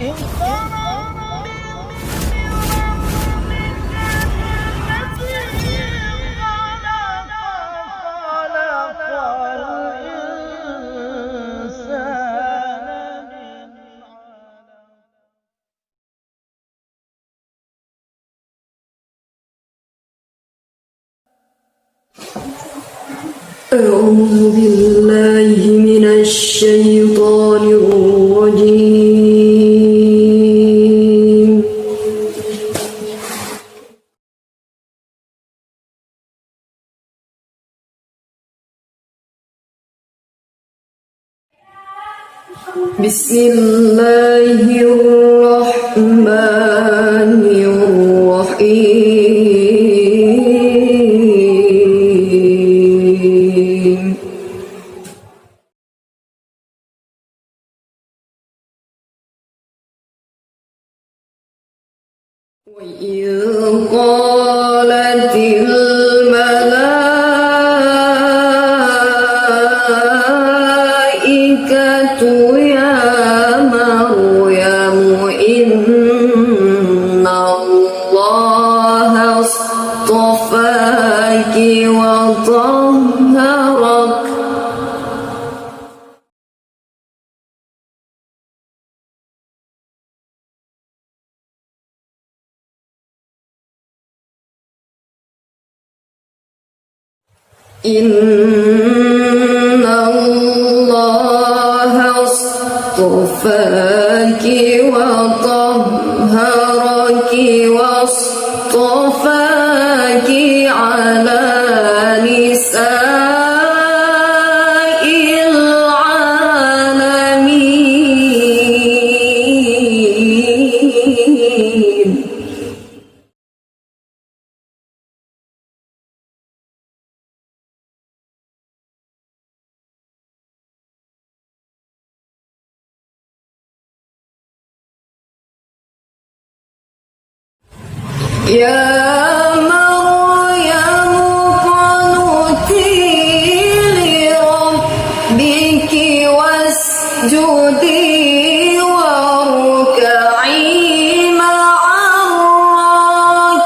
اقترب من ربك الذي خلق الإنسان من علق. أعوذ بالله من الشيطان الرجيم. بسم الله الرحمن الرحيم. وإذ قالت الملائكة يا مريم إن الله اصطفاك وطهرك إن الله اصطفاك وطهرك واصطفاك على نساء العالمين. يا مريم اقنتي لربك واسجدي واركعي مع الراكعين.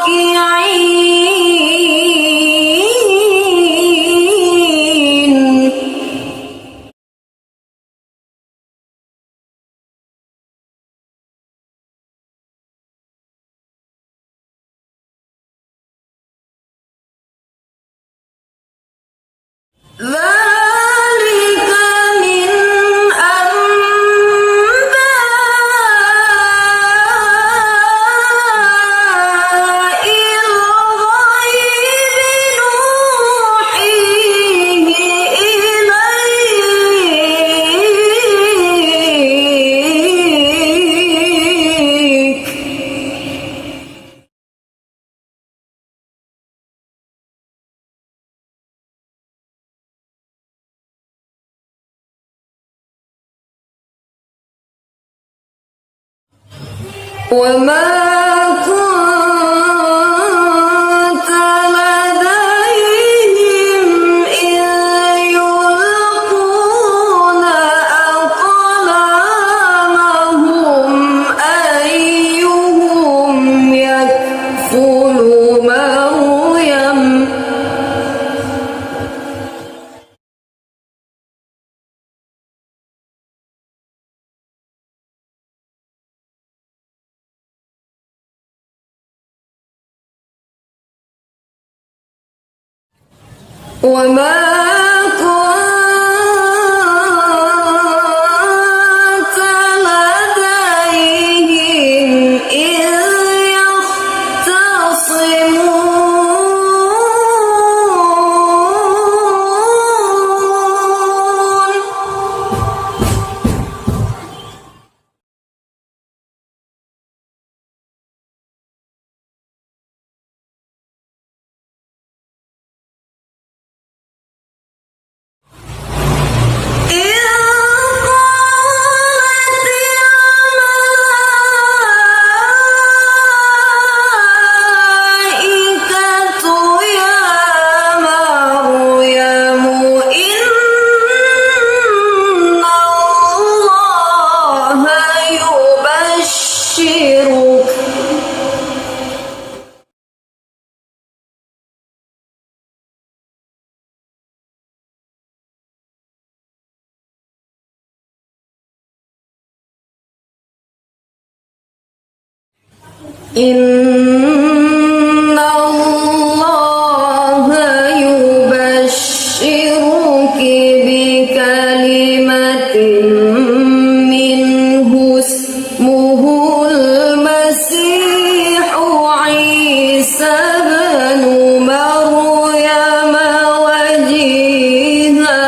ذلك من أنباء الغيب نوحيه إليك. وما كنت لديهم إذ يلقون أقلامهم أيهم يكفل مريم. وما إن الله يبشرك بكلمة منه اسمه المسيح عيسى بن مريم وجيها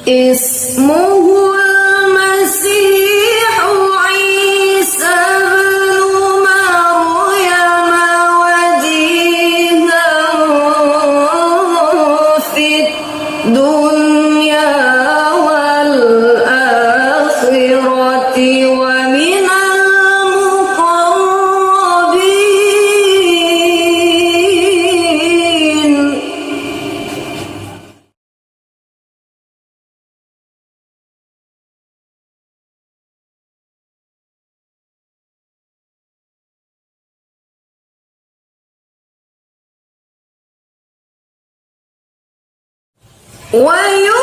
اسمه المسيح عيسى بن مريم وجيها في الدنيا والآخرة ومن المقربين. ويكلم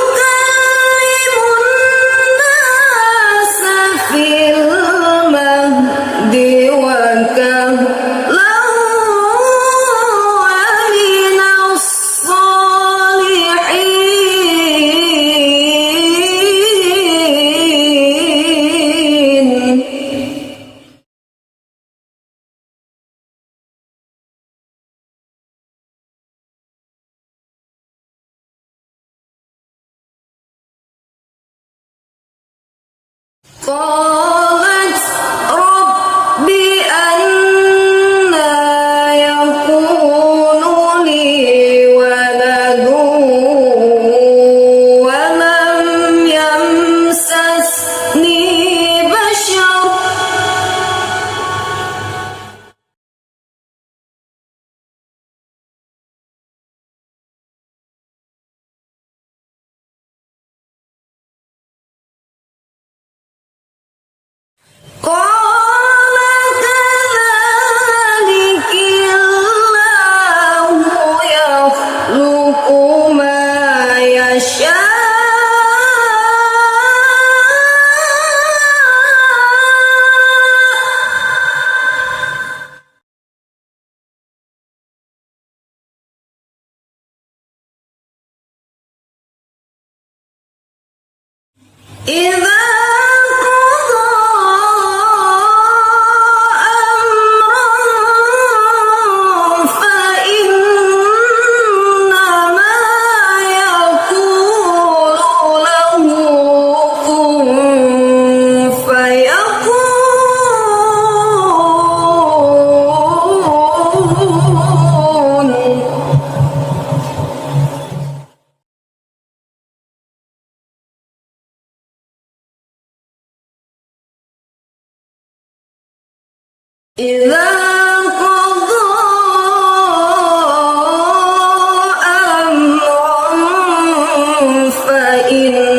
الناس في المهد وكهلا ومن الصالحين. قالت رب أنى يكون لي ولد ولم يمسسني بشر قال كذلك الله يخلق ما يشاء إذا قضى أمرا فإنما يقول له كن فيكون. إذا قضى أمرا فإن